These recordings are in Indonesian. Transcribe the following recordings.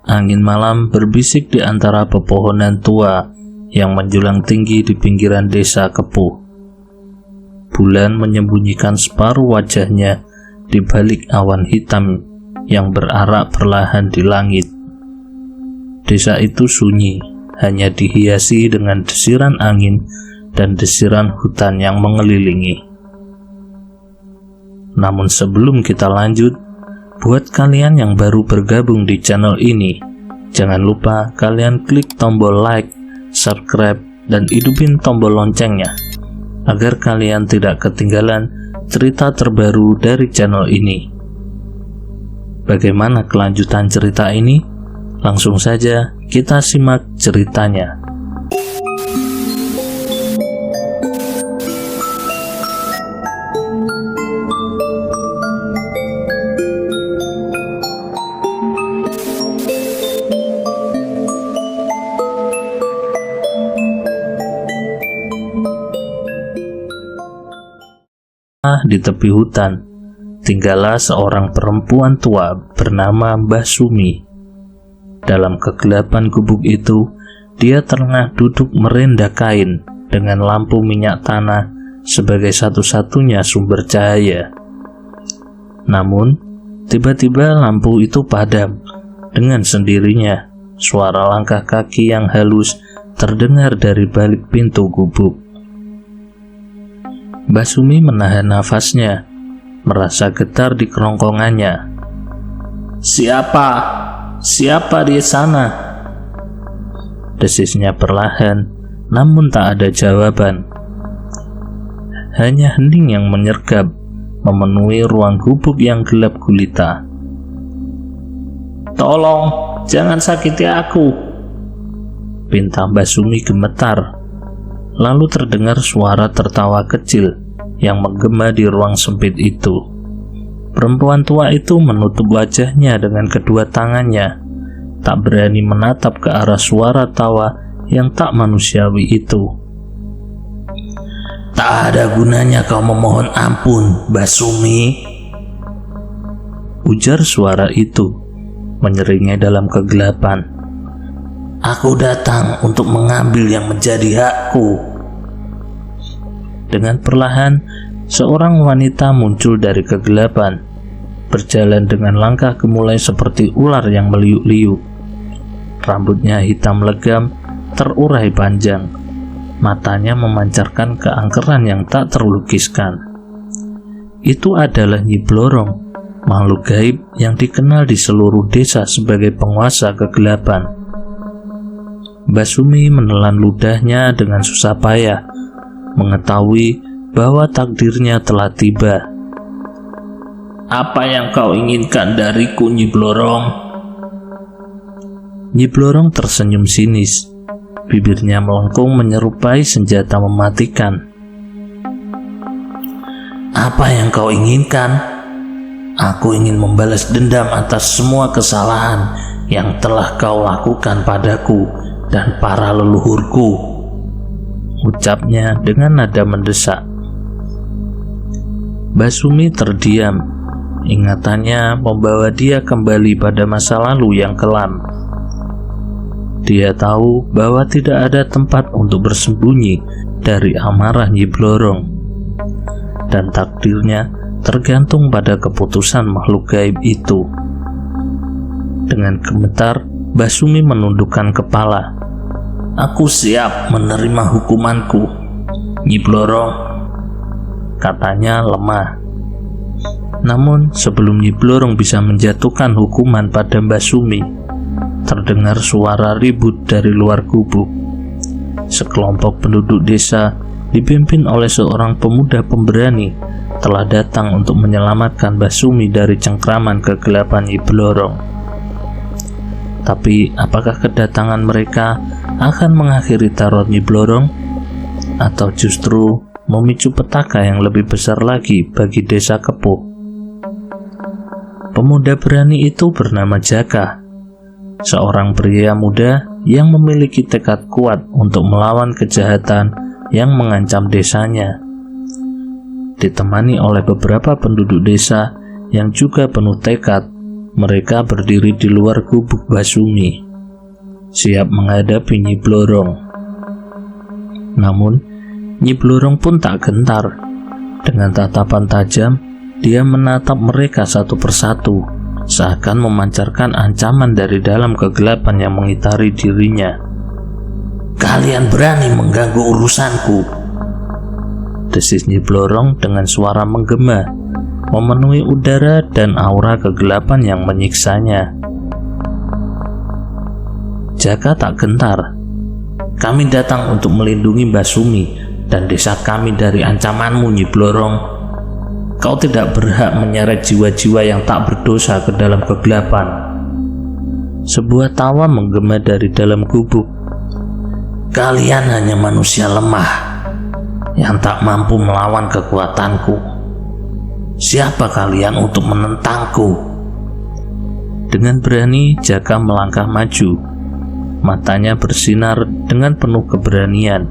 angin malam berbisik di antara pepohonan tua yang menjulang tinggi di pinggiran desa Kepuh. Bulan menyembunyikan separuh wajahnya di balik awan hitam yang berarak perlahan di langit. Desa itu sunyi, hanya dihiasi dengan desiran angin dan desiran hutan yang mengelilingi. Namun sebelum kita lanjut, buat kalian yang baru bergabung di channel ini, jangan lupa kalian klik tombol like, subscribe, dan hidupin tombol loncengnya agar kalian tidak ketinggalan cerita terbaru dari channel ini. Bagaimana kelanjutan cerita ini? Langsung saja kita simak ceritanya. Di tepi hutan, tinggallah seorang perempuan tua bernama Mbah Sumi. Dalam kegelapan gubuk itu, dia tengah duduk merenda kain dengan lampu minyak tanah sebagai satu-satunya sumber cahaya. Namun, tiba-tiba lampu itu padam. Dengan sendirinya, suara langkah kaki yang halus terdengar dari balik pintu gubuk. Mbah Sumi menahan nafasnya, merasa getar di kerongkongannya. "Siapa? Siapa di sana?" Desisnya perlahan, namun tak ada jawaban. Hanya hening yang menyergap, memenuhi ruang gubuk yang gelap gulita. "Tolong, jangan sakiti aku," pinta Mbah Sumi gemetar. Lalu terdengar suara tertawa kecil yang menggema di ruang sempit itu. Perempuan tua itu menutup wajahnya dengan kedua tangannya, tak berani menatap ke arah suara tawa yang tak manusiawi itu. "Tak ada gunanya kau memohon ampun, Mbah Sumi," ujar suara itu, menyeringai dalam kegelapan. "Aku datang untuk mengambil yang menjadi hakku." Dengan perlahan, seorang wanita muncul dari kegelapan, berjalan dengan langkah gemulai seperti ular yang meliuk-liuk. Rambutnya hitam legam, terurai panjang. Matanya memancarkan keangkeran yang tak terlukiskan. Itu adalah Nyi Blorong, makhluk gaib yang dikenal di seluruh desa sebagai penguasa kegelapan. Mbah Sumi menelan ludahnya dengan susah payah, mengetahui bahwa takdirnya telah tiba. "Apa yang kau inginkan dariku, Nyi Blorong?" Nyi Blorong tersenyum sinis, bibirnya melengkung menyerupai senjata mematikan. "Apa yang kau inginkan? Aku ingin membalas dendam atas semua kesalahan yang telah kau lakukan padaku dan para leluhurku," ucapnya dengan nada mendesak. Mbah Sumi terdiam. Ingatannya membawa dia kembali pada masa lalu yang kelam. Dia tahu bahwa tidak ada tempat untuk bersembunyi dari amarah Nyi Blorong, dan takdirnya tergantung pada keputusan makhluk gaib itu. Dengan gemetar, Mbah Sumi menundukkan kepala. "Aku siap menerima hukumanku, Nyi Blorong," katanya lemah. Namun sebelum Nyi Blorong bisa menjatuhkan hukuman pada Mbah Sumi, terdengar suara ribut dari luar gubuk. Sekelompok penduduk desa dipimpin oleh seorang pemuda pemberani telah datang untuk menyelamatkan Mbah Sumi dari cengkraman kegelapan Nyi Blorong. Tapi apakah kedatangan mereka akan mengakhiri teror Nyi Blorong, atau justru memicu petaka yang lebih besar lagi bagi desa Kepuh? Pemuda berani itu bernama Jaka, seorang pria muda yang memiliki tekad kuat untuk melawan kejahatan yang mengancam desanya. Ditemani oleh beberapa penduduk desa yang juga penuh tekad, Mereka berdiri di luar gubuk Basumi, siap menghadapi Nyi Blorong. Namun, Nyi Blorong pun tak gentar. Dengan tatapan tajam, dia menatap mereka satu persatu, seakan memancarkan ancaman dari dalam kegelapan yang mengitari dirinya. "Kalian berani mengganggu urusanku?" desis Nyi Blorong dengan suara menggema, memenuhi udara dan aura kegelapan yang menyiksanya. Jaka tak gentar. "Kami datang untuk melindungi Basumi dan desa kami dari ancamanmu, Nyi Blorong. Kau tidak berhak menyeret jiwa-jiwa yang tak berdosa ke dalam kegelapan." Sebuah tawa menggema dari dalam gubuk. "Kalian hanya manusia lemah yang tak mampu melawan kekuatanku. Siapa kalian untuk menentangku?" Dengan berani, Jaka melangkah maju. Matanya bersinar dengan penuh keberanian.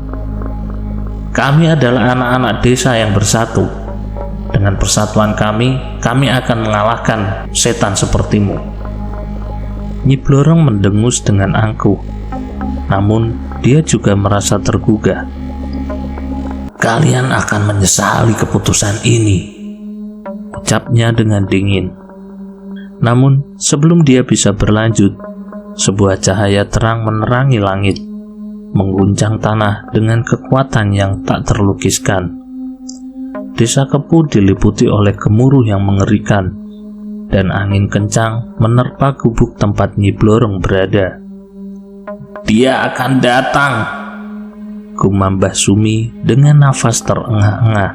"Kami adalah anak-anak desa yang bersatu. Dengan persatuan kami akan mengalahkan setan sepertimu." Nyi Blorong mendengus dengan angkuh. Namun, dia juga merasa tergugah. "Kalian akan menyesali keputusan ini," ucapnya dengan dingin. Namun, sebelum dia bisa berlanjut, sebuah cahaya terang menerangi langit, mengguncang tanah dengan kekuatan yang tak terlukiskan. Desa Kepu diliputi oleh gemuruh yang mengerikan, dan angin kencang menerpa gubuk tempat Nyi Blorong berada. "Dia akan datang," gumam Basumi dengan nafas terengah-engah.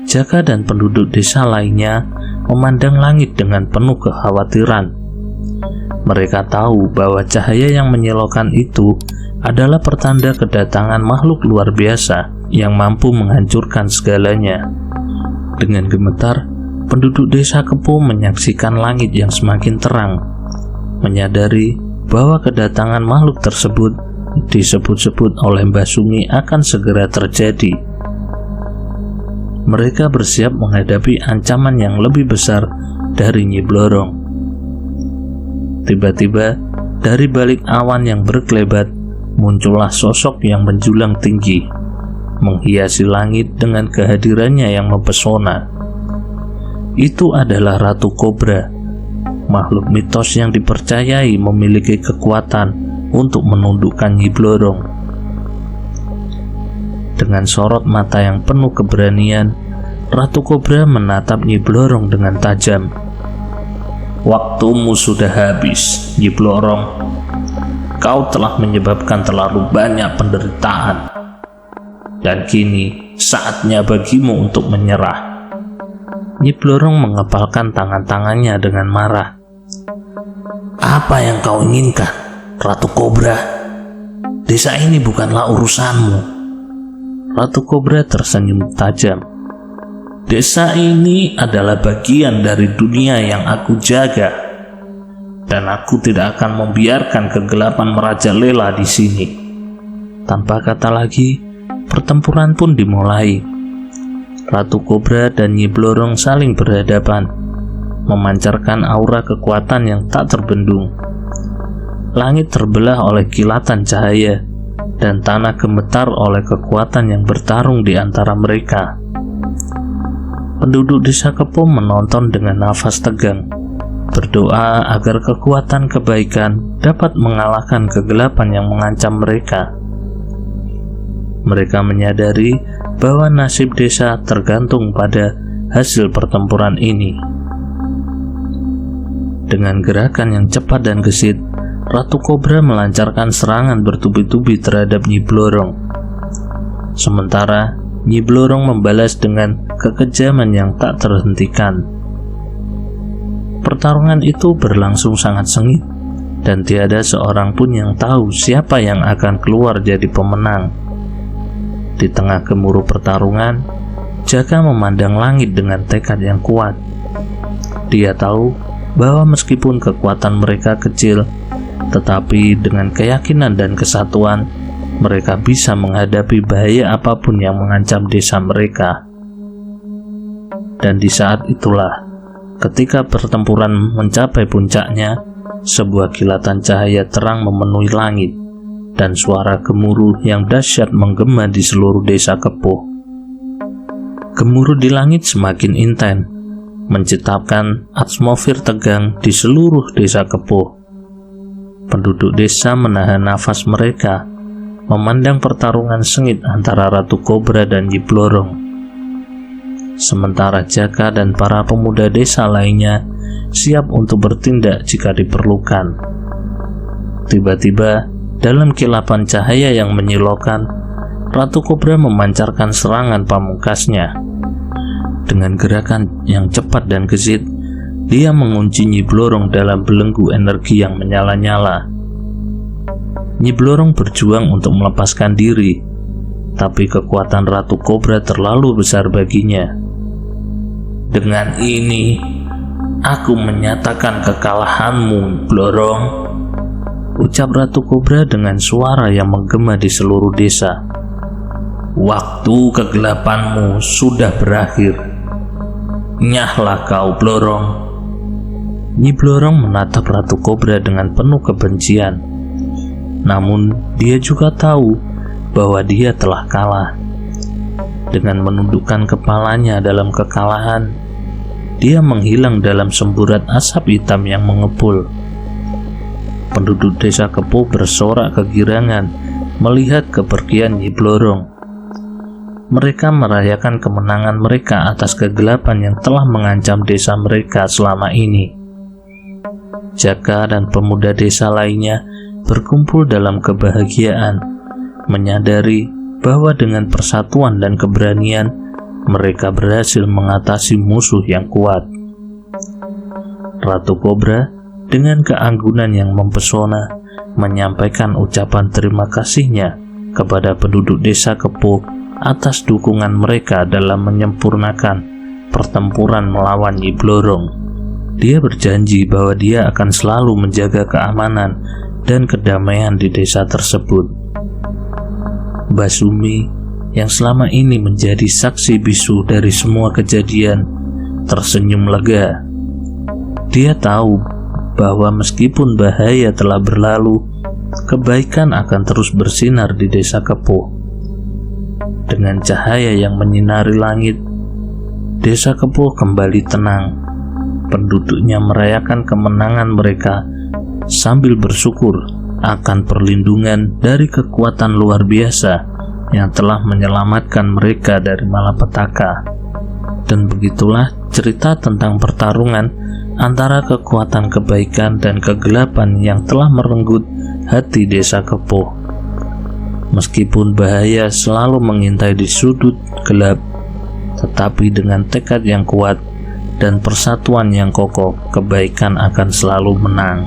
Jaka dan penduduk desa lainnya memandang langit dengan penuh kekhawatiran. Mereka tahu bahwa cahaya yang menyilaukan itu adalah pertanda kedatangan makhluk luar biasa yang mampu menghancurkan segalanya. Dengan gemetar, penduduk desa Kepu menyaksikan langit yang semakin terang, menyadari bahwa kedatangan makhluk tersebut disebut-sebut oleh Basumi akan segera terjadi. Mereka bersiap menghadapi ancaman yang lebih besar dari Nyi Blorong. Tiba-tiba, dari balik awan yang berkelebat, muncullah sosok yang menjulang tinggi, menghiasi langit dengan kehadirannya yang mempesona. Itu adalah Ratu Kobra, makhluk mitos yang dipercayai memiliki kekuatan untuk menundukkan Nyi Blorong. Dengan sorot mata yang penuh keberanian, Ratu Kobra menatap Nyi Blorong dengan tajam. "Waktumu sudah habis, Nyi Blorong. Kau telah menyebabkan terlalu banyak penderitaan. Dan kini saatnya bagimu untuk menyerah." Nyi Blorong mengepalkan tangan-tangannya dengan marah. "Apa yang kau inginkan, Ratu Kobra? Desa ini bukanlah urusanmu." Ratu Kobra tersenyum tajam. "Desa ini adalah bagian dari dunia yang aku jaga, dan aku tidak akan membiarkan kegelapan merajalela di sini." Tanpa kata lagi, pertempuran pun dimulai. Ratu Kobra dan Nyi Blorong saling berhadapan, memancarkan aura kekuatan yang tak terbendung. Langit terbelah oleh kilatan cahaya, dan tanah gemetar oleh kekuatan yang bertarung di antara mereka. Penduduk desa Kepu menonton dengan nafas tegang, berdoa agar kekuatan kebaikan dapat mengalahkan kegelapan yang mengancam mereka. Mereka menyadari bahwa nasib desa tergantung pada hasil pertempuran ini. Dengan gerakan yang cepat dan gesit, Ratu Kobra melancarkan serangan bertubi-tubi terhadap Nyi Blorong. Sementara Nyi Blorong membalas dengan kekejaman yang tak terhentikan. Pertarungan itu berlangsung sangat sengit, dan tiada seorang pun yang tahu siapa yang akan keluar jadi pemenang. Di tengah gemuruh pertarungan, Jaka memandang langit dengan tekad yang kuat. Dia tahu bahwa meskipun kekuatan mereka kecil, tetapi dengan keyakinan dan kesatuan, mereka bisa menghadapi bahaya apapun yang mengancam desa mereka. Dan di saat itulah, Ketika pertempuran mencapai puncaknya, sebuah kilatan cahaya terang memenuhi langit, dan suara gemuruh yang dahsyat menggema di seluruh desa Kepuh. Gemuruh di langit semakin intens, menciptakan atmosfer tegang di seluruh desa Kepuh. Penduduk desa menahan nafas mereka, memandang pertarungan sengit antara Ratu Kobra dan Nyi Blorong. Sementara Jaka dan para pemuda desa lainnya siap untuk bertindak jika diperlukan. Tiba-tiba, dalam kilapan cahaya yang menyilaukan, Ratu Kobra memancarkan serangan pamungkasnya. Dengan gerakan yang cepat dan gesit, dia mengunci Nyi Blorong dalam belenggu energi yang menyala-nyala. Nyi Blorong berjuang untuk melepaskan diri, tapi kekuatan Ratu Kobra terlalu besar baginya. Dengan ini, aku menyatakan kekalahanmu, Blorong, ucap Ratu Kobra dengan suara yang menggema di seluruh desa. Waktu kegelapanmu sudah berakhir. Nyahlah kau, Blorong. Nyi Blorong menatap Ratu Kobra dengan penuh kebencian. Namun, dia juga tahu bahwa dia telah kalah. Dengan menundukkan kepalanya dalam kekalahan, dia menghilang dalam semburat asap hitam yang mengepul. Penduduk desa Kepuh bersorak kegirangan melihat kepergian Nyi Blorong. Mereka merayakan kemenangan mereka atas kegelapan yang telah mengancam desa mereka selama ini. Jaka dan pemuda desa lainnya berkumpul dalam kebahagiaan, menyadari bahwa dengan persatuan dan keberanian mereka berhasil mengatasi musuh yang kuat. Ratu Kobra dengan keanggunan yang mempesona menyampaikan ucapan terima kasihnya kepada penduduk desa Kepuh atas dukungan mereka dalam menyempurnakan pertempuran melawan Nyi Blorong. Dia berjanji bahwa dia akan selalu menjaga keamanan dan kedamaian di desa tersebut. Mbah Sumi yang selama ini menjadi saksi bisu dari semua kejadian tersenyum lega. Dia tahu bahwa meskipun bahaya telah berlalu, kebaikan akan terus bersinar di desa Kepuh. Dengan cahaya yang menyinari langit, desa Kepuh kembali tenang. Penduduknya merayakan kemenangan mereka sambil bersyukur akan perlindungan dari kekuatan luar biasa yang telah menyelamatkan mereka dari malapetaka. Dan begitulah cerita tentang pertarungan antara kekuatan kebaikan dan kegelapan yang telah merenggut hati desa Kepuh. Meskipun bahaya selalu mengintai di sudut gelap, tetapi dengan tekad yang kuat dan persatuan yang kokoh, kebaikan akan selalu menang.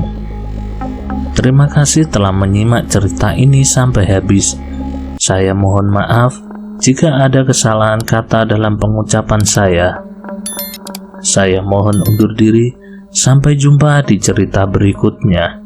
Terima kasih telah menyimak cerita ini sampai habis. Saya mohon maaf jika ada kesalahan kata dalam pengucapan saya. Saya mohon undur diri. Sampai jumpa di cerita berikutnya.